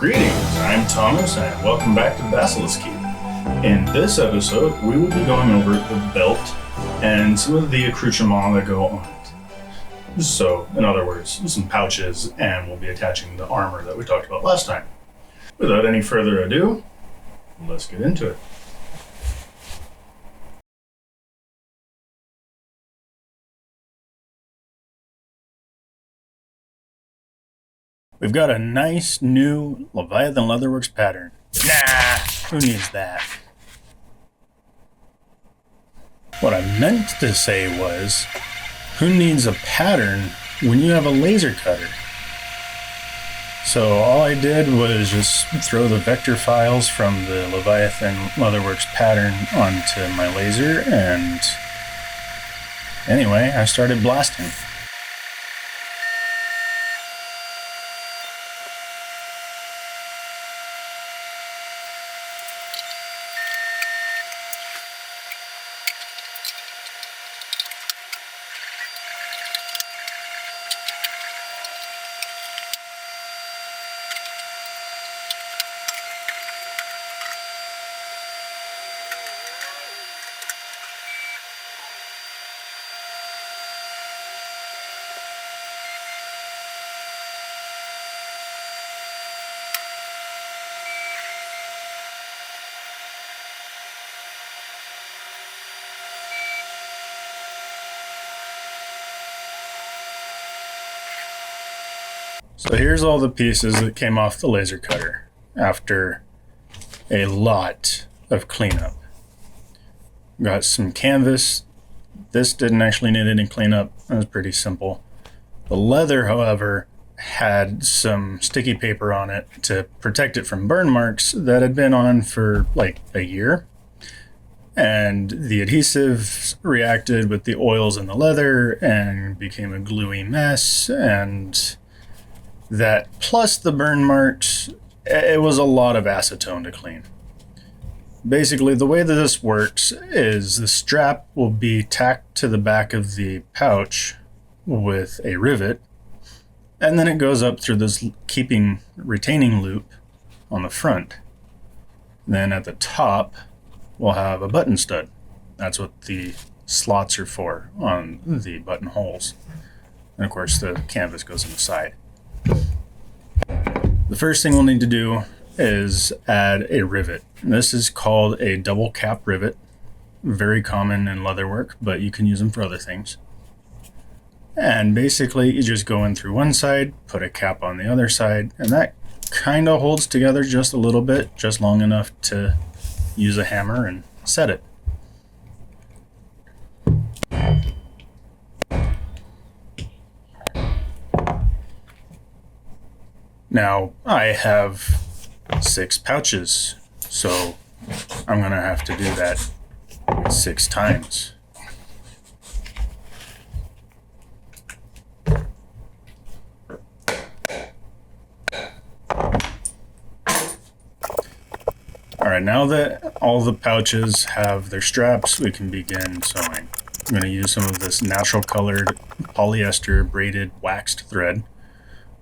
Greetings, I'm Thomas, and welcome back to Basilisk Keep. In this episode, we will be going over the belt and some of the accoutrements that go on it. So, in other words, some pouches, and we'll be attaching the armor that we talked about last time. Without any further ado, let's get into it. We've got a nice new Leviathan Leatherworks pattern. Nah, who needs that? What I meant to say was, who needs a pattern when you have a laser cutter? So all I did was just throw the vector files from the Leviathan Leatherworks pattern onto my laser, and anyway, I started blasting. So here's all the pieces that came off the laser cutter after a lot of cleanup. Got some canvas. This didn't actually need any cleanup. It was pretty simple. The leather, however, had some sticky paper on it to protect it from burn marks that had been on for like a year. And the adhesive reacted with the oils in the leather and became a gluey mess, and that plus the burn marks, it was a lot of acetone to clean. Basically, the way that this works is the strap will be tacked to the back of the pouch with a rivet, and then it goes up through this retaining loop on the front. Then at the top, we'll have a button stud. That's what the slots are for on the buttonholes. And of course, the canvas goes on the side. The first thing we'll need to do is add a rivet. This is called a double cap rivet. Very common in leatherwork, but you can use them for other things. And basically, you just go in through one side, put a cap on the other side, and that kind of holds together just a little bit, just long enough to use a hammer and set it. Now, I have 6 pouches, so I'm going to have to do that 6 times. Alright, now that all the pouches have their straps, we can begin sewing. I'm going to use some of this natural colored polyester braided waxed thread.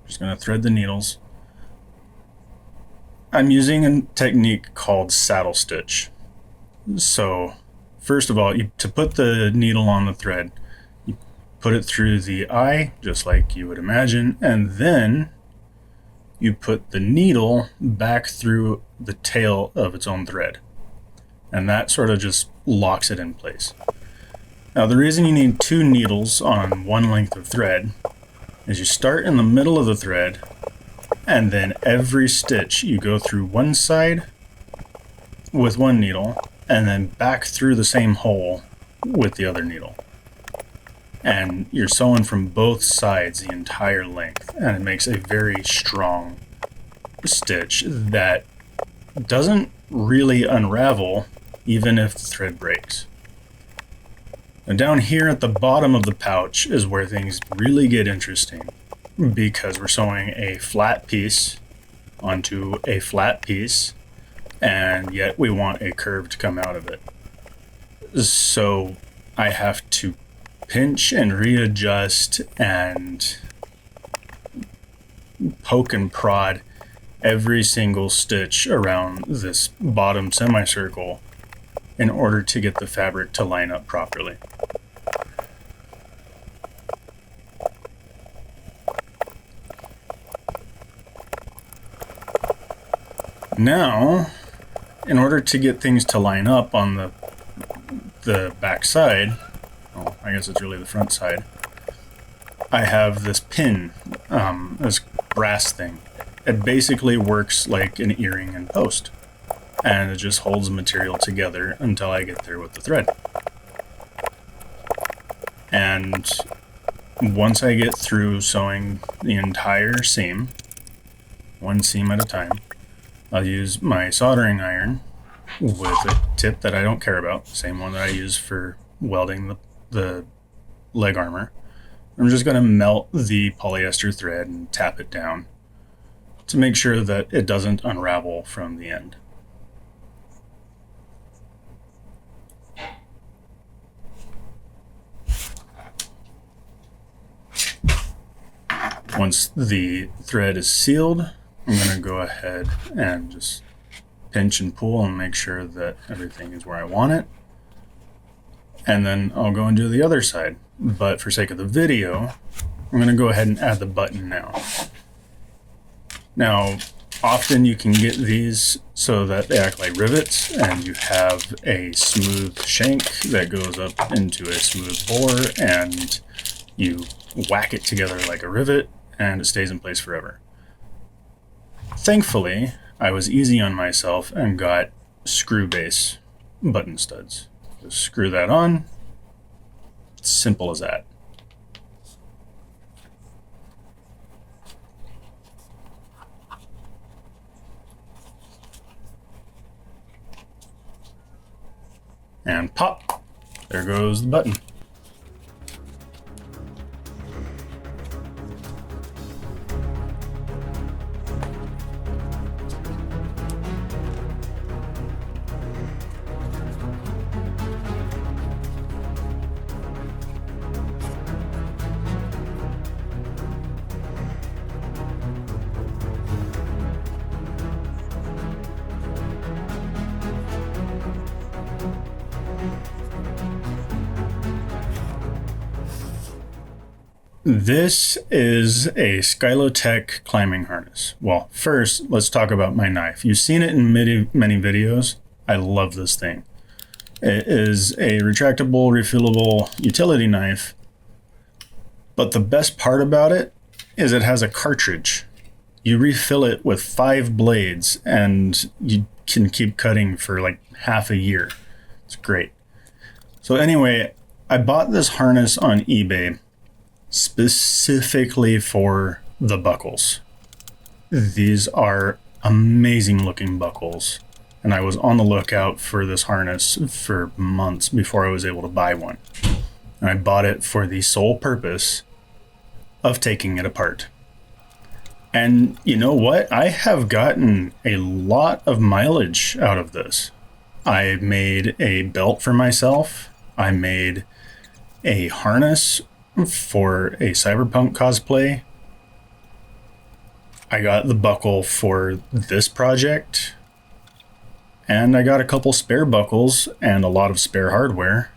Just going to thread the needles. I'm using a technique called saddle stitch. So, first of all, to put the needle on the thread, you put it through the eye, just like you would imagine, and then you put the needle back through the tail of its own thread. And that sort of just locks it in place. Now, the reason you need 2 needles on one length of thread is you start in the middle of the thread, and then every stitch you go through one side with one needle, and then back through the same hole with the other needle. And you're sewing from both sides the entire length, and it makes a very strong stitch that doesn't really unravel even if the thread breaks. And down here at the bottom of the pouch is where things really get interesting, because we're sewing a flat piece onto a flat piece, and yet we want a curve to come out of it. So I have to pinch and readjust and poke and prod every single stitch around this bottom semicircle in order to get the fabric to line up properly. Now, in order to get things to line up on the back side, well, I guess it's really the front side, I have this pin, this brass thing. It basically works like an earring in post, and it just holds the material together until I get there with the thread. And once I get through sewing the entire seam, one seam at a time, I'll use my soldering iron with a tip that I don't care about, same one that I use for welding the leg armor. I'm just going to melt the polyester thread and tap it down to make sure that it doesn't unravel from the end. Once the thread is sealed, I'm going to go ahead and just pinch and pull and make sure that everything is where I want it. And then I'll go and do the other side. But for sake of the video, I'm going to go ahead and add the button now. Now, often you can get these so that they act like rivets, and you have a smooth shank that goes up into a smooth bore, and you whack it together like a rivet, and it stays in place forever. Thankfully, I was easy on myself and got screw base button studs. Just screw that on. Simple as that. And pop, there goes the button. This is a Skylotech climbing harness. Well, first, let's talk about my knife. You've seen it in many videos. I love this thing. It is a retractable, refillable utility knife. But the best part about it is it has a cartridge. You refill it with 5 blades and you can keep cutting for like half a year. It's great. So anyway, I bought this harness on eBay specifically for the buckles. These are amazing looking buckles, and I was on the lookout for this harness for months before I was able to buy one. And I bought it for the sole purpose of taking it apart. And you know what? I have gotten a lot of mileage out of this. I made a belt for myself. I made a harness for a cyberpunk cosplay. I got the buckle for this project, and I got a couple spare buckles and a lot of spare hardware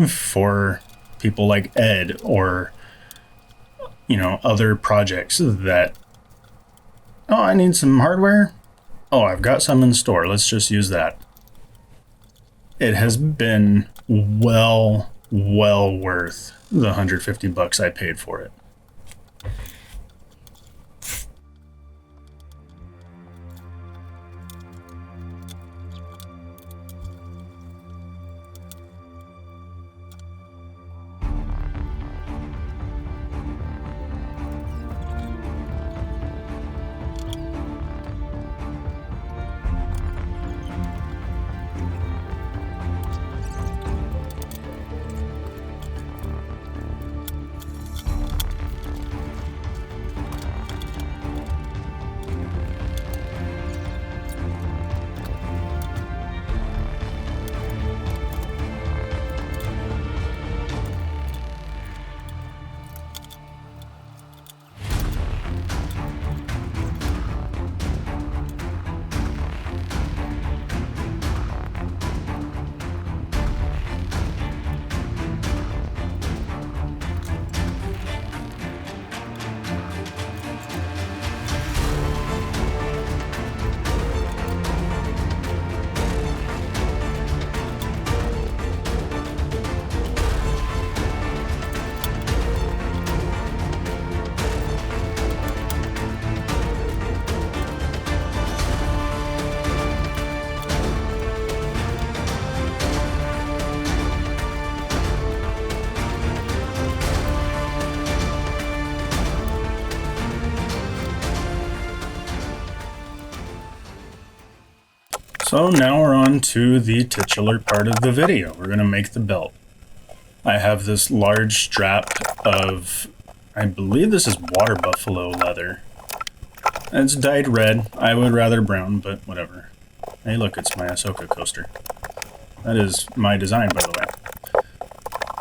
for people like Ed or, you know, other projects that, oh, I need some hardware. Oh, I've got some in store. Let's just use that. It has been well worth the $150 I paid for it. So now we're on to the titular part of the video. We're going to make the belt. I have this large strap of, I believe this is water buffalo leather. It's dyed red. I would rather brown, but whatever. Hey look, it's my Ahsoka coaster. That is my design, by the way.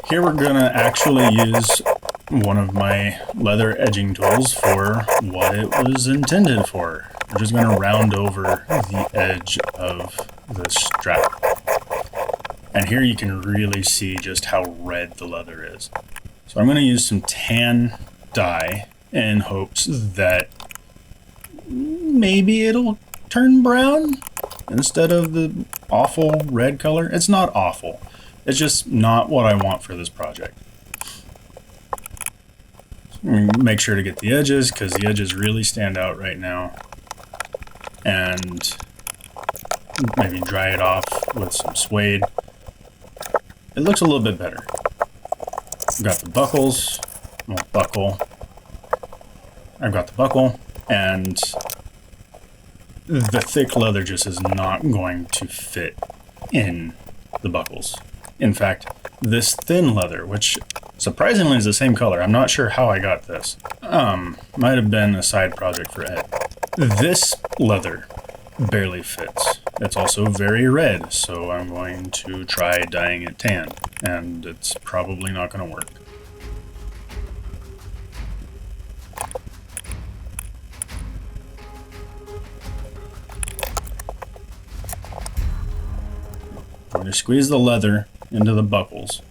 Here we're going to actually use one of my leather edging tools for what it was intended for. We're just going to round over the edge of the strap. And here you can really see just how red the leather is. So I'm going to use some tan dye in hopes that maybe it'll turn brown instead of the awful red color. It's not awful. It's just not what I want for this project. Make sure to get the edges because the edges really stand out right now. And maybe dry it off with some suede. It looks a little bit better. I've got the buckles. Well, buckle. I've got the buckle, and the thick leather just is not going to fit in the buckles. In fact, this thin leather, which surprisingly is the same color. I'm not sure how I got this. Might have been a side project for Ed. This leather barely fits. It's also very red, so I'm going to try dyeing it tan, and it's probably not going to work. I'm going to squeeze the leather into the buckles.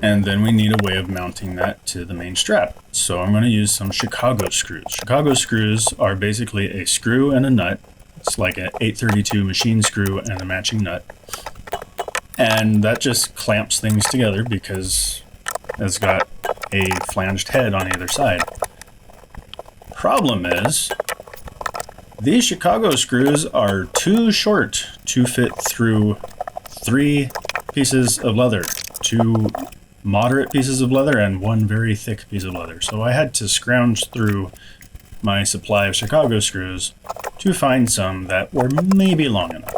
And then we need a way of mounting that to the main strap. So I'm going to use some Chicago screws. Chicago screws are basically a screw and a nut. It's like an 832 machine screw and a matching nut. And that just clamps things together because it's got a flanged head on either side. Problem is, these Chicago screws are too short to fit through 3 pieces of leather. 2 moderate pieces of leather and 1 very thick piece of leather. So I had to scrounge through my supply of Chicago screws to find some that were maybe long enough.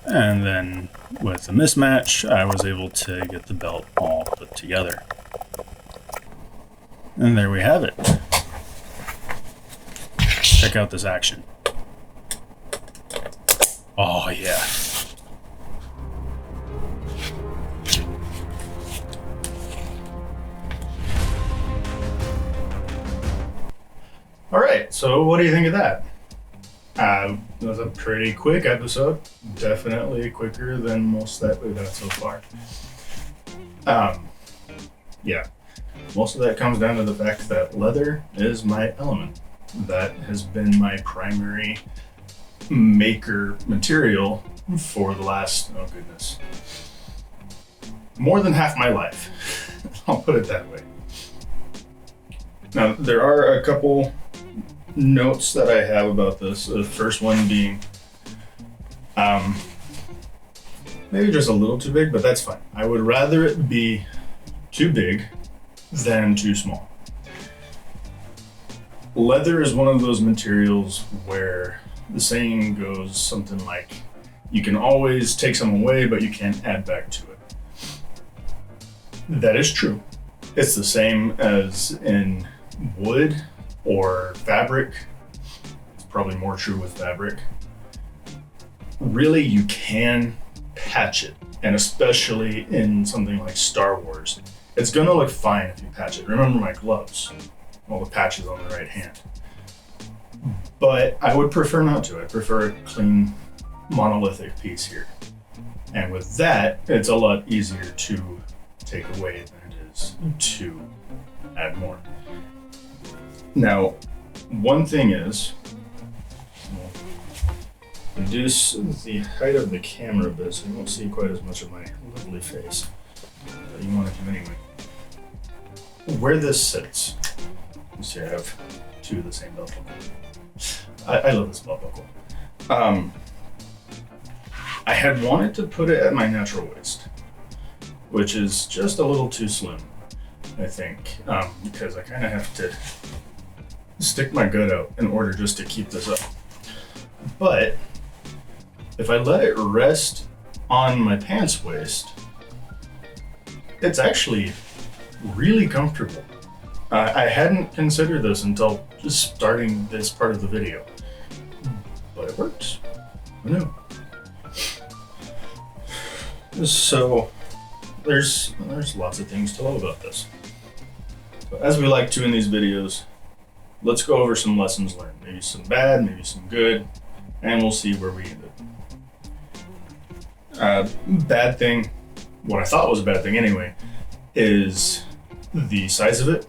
And then with the mismatch, I was able to get the belt all put together. And there we have it. Check out this action. Oh yeah. All right, so what do you think of that? It was a pretty quick episode. Definitely quicker than most that we've done so far. Yeah, most of that comes down to the fact that leather is my element. That has been my primary maker material for the last, oh goodness, more than half my life. I'll put it that way. Now, there are a couple notes that I have about this. The first one being maybe just a little too big, but that's fine. I would rather it be too big than too small. Leather is one of those materials where the saying goes something like, you can always take some away, but you can't add back to it. That is true. It's the same as in wood or fabric. It's probably more true with fabric. Really, you can patch it, and especially in something like Star Wars. It's gonna look fine if you patch it. Remember my gloves, all the patches on the right hand. But I would prefer not to. I prefer a clean monolithic piece here. And with that, it's a lot easier to take away than it is to add more. Now, one thing is, we'll reduce the height of the camera a bit so you won't see quite as much of my lovely face. But you want to do anyway. Where this sits, you see I have 2 of the same belt buckle. I love this belt buckle. I had wanted to put it at my natural waist, which is just a little too slim. I think, because I kind of have to stick my gut out in order just to keep this up. But if I let it rest on my pants waist, it's actually really comfortable. I hadn't considered this until just starting this part of the video, but it works. I know. So there's lots of things to love about this. But as we like to in these videos, let's go over some lessons learned. Maybe some bad, maybe some good, and we'll see where we end up. Bad thing, what I thought was a bad thing anyway, is the size of it.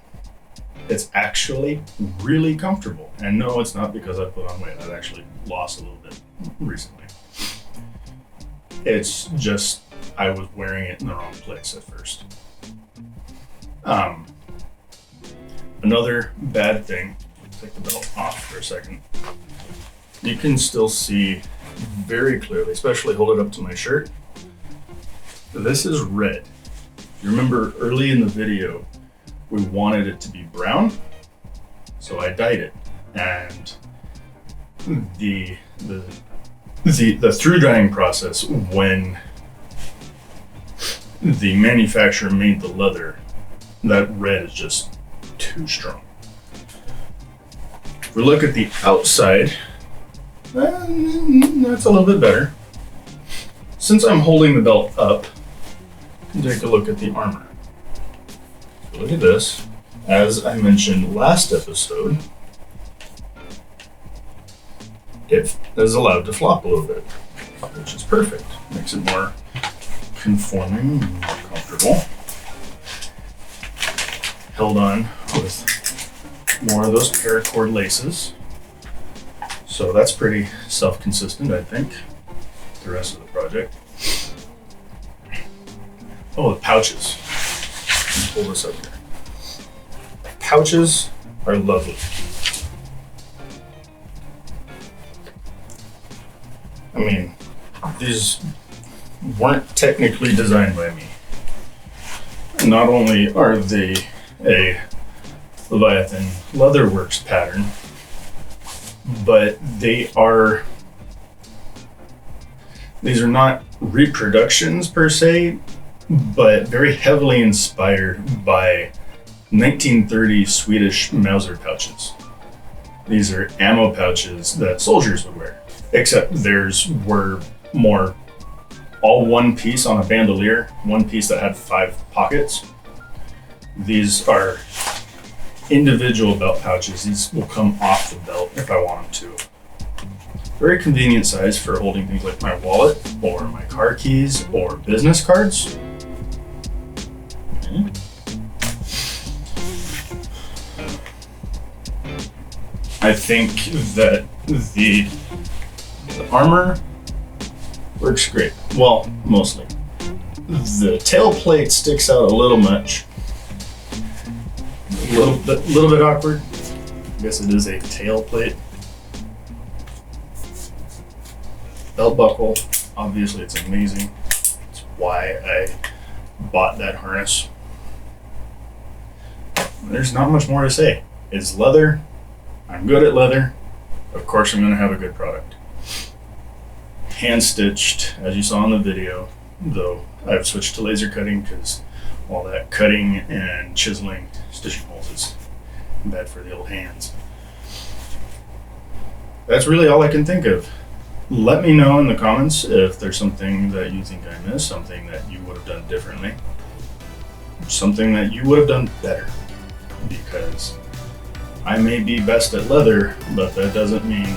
It's actually really comfortable. And no, it's not because I put on weight. I've actually lost a little bit recently. It's just I was wearing it in the wrong place at first. Another bad thing, take the belt off for a second. You can still see very clearly, especially hold it up to my shirt. This is red. You remember early in the video, we wanted it to be brown, so I dyed it. And the through drying process, when the manufacturer made the leather, that red is just too strong. If we look at the outside, that's a little bit better. Since I'm holding the belt up, take a look at the armor. Look at this. As I mentioned last episode, it is allowed to flop a little bit, which is perfect. Makes it more conforming, more comfortable. Held on with more of those paracord laces. So that's pretty self-consistent, I think, the rest of the project. Oh, the pouches. Let me pull this up here. The pouches are lovely. I mean, these weren't technically designed by me. Not only are they a Leviathan Leatherworks pattern, but these are not reproductions per se, but very heavily inspired by 1930s Swedish Mauser pouches. These are ammo pouches that soldiers would wear, except theirs were more all one piece on a bandolier, one piece that had 5 pockets. These are individual belt pouches. These will come off the belt if I want them to. Very convenient size for holding things like my wallet or my car keys or business cards. Okay. I think that the armor works great. Well, mostly. The tail plate sticks out a little much. A little bit awkward. I guess it is a tail plate. Belt buckle, obviously it's amazing. It's why I bought that harness. There's not much more to say. It's leather. I'm good at leather. Of course I'm gonna have a good product. Hand stitched, as you saw in the video, though I've switched to laser cutting because all that cutting and chiseling, stitching holes is bad for the old hands. That's really all I can think of. Let me know in the comments if there's something that you think I missed, something that you would have done differently, something that you would have done better, because I may be best at leather, but that doesn't mean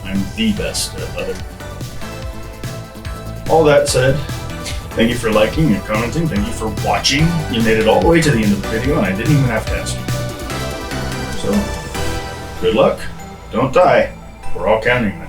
I'm the best at leather. All that said, thank you for liking and commenting. Thank you for watching. You made it all the way to the end of the video and I didn't even have to ask you. So, good luck. Don't die. We're all counting.